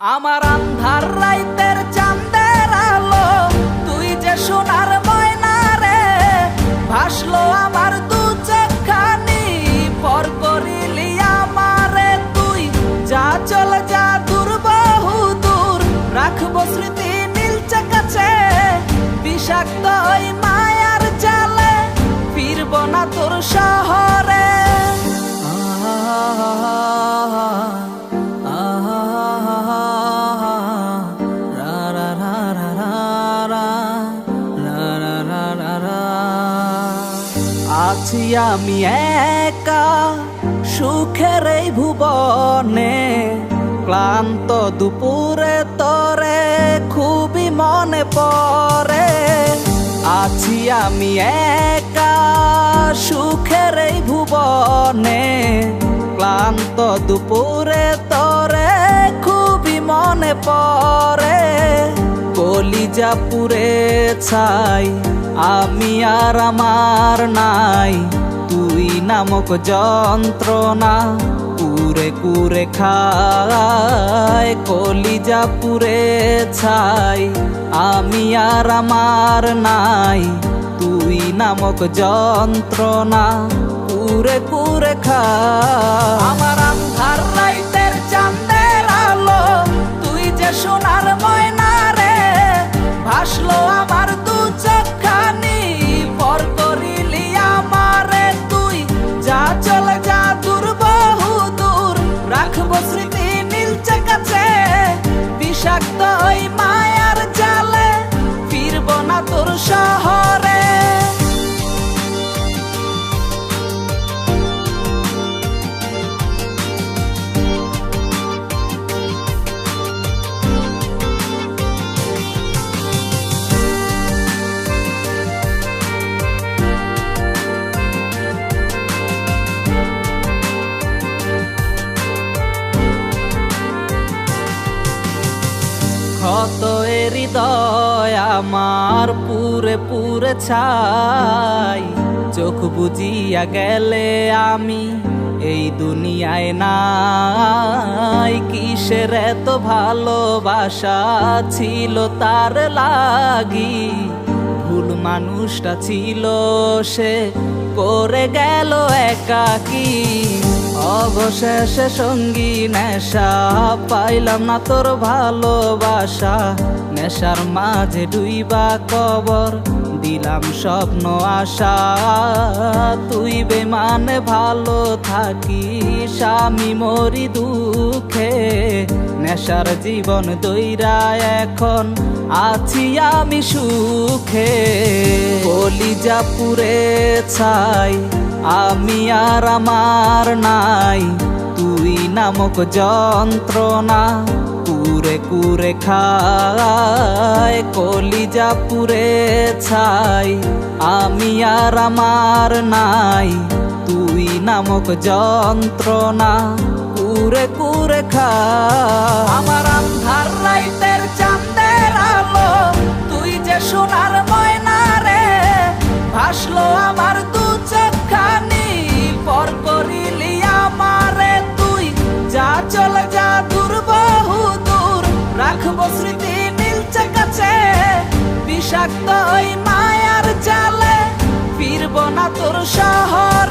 আমার আন্ধার রাইতের চাঁদের আলো, তুই যে সোনার ময়না রে, ভাসলো আমার দু চোখখানি, পর করিলি আমারে তুই। যা চলে যা দূর বহু দূর, রাখবো স্মৃতি নীলচে কাছে, বিষাক্ত ওই মায়ার জালে, ফিরব না তোর শহরে। আছি আমি একা সুখের এই ভুবনে, ক্লান্ত দুপুরে তরে খুবই মনে পড়ে। আছি আমি একা সুখের এই ভুবনে, ক্লান্ত দুপুরে তরে খুবই মনে পড়ে। কলিজা পুড়ে ছাই আমি আর আমার নাই, তুই নামক যন্ত্রণা কুরে কুরে খায়। কলিজা পুড়ে ছাই আমি আর আমার নাই, তুই নামক যন্ত্রণা কুরে কুরে খায়। আমার আন্ধার রাইতের চাঁদের আলো, তুই যে সোনার ময়না রে, ভাসলো আমার দু চোখখানি, পর করিলি আমারে তুই। যা চলে যা দূর বহু দূর, রাখবো স্মৃতি নীলচে কাছে, বিষাক্ত ওই মায়ার জালে, ফিরব না তোর শহরে। ক্ষত হৃদয় আমার পুরে পুরে ছাই, চোখ বুজিয়া গেলে আমি এই দুনিয়ায় নাই। কিসের এত ভালোবাসা ছিল তার লাগি, ভুল মানুষটা ছিল সে, করে গেল একাকী। অবশেষে সঙ্গী নেশা, পাইলাম না তোর ভালোবাসা, নেশার মাঝে ডুইবা কবর দিলাম স্বপ্ন আশা। তুই বেমানে ভালো থাকিস, আমি মরি দুঃখে, নেশার জীবন দইরা এখন আছি আমি সুখে। কলিজা পুড়ে ছাই আমি আর আমার নাই, তুই নামক যন্ত্রণা কুরে কুরে খায়। কলিজা পুড়ে ছাই আমি আর আমার নাই, তুই নামক যন্ত্রণা কুরে কুরে খায়। আমার আন্ধার রাইতের চাঁদের আলো, তুই যে সোনার ময়না রে, ভাসলো আমার দু চোখখানি, পর করিলি আমারে তুই। যা চলে যা দূর বহু দূর, রাখবো স্মৃতি নীলচে কাছে, বিষাক্ত ওই মায়ার জালে, ফিরব না তোর শহর।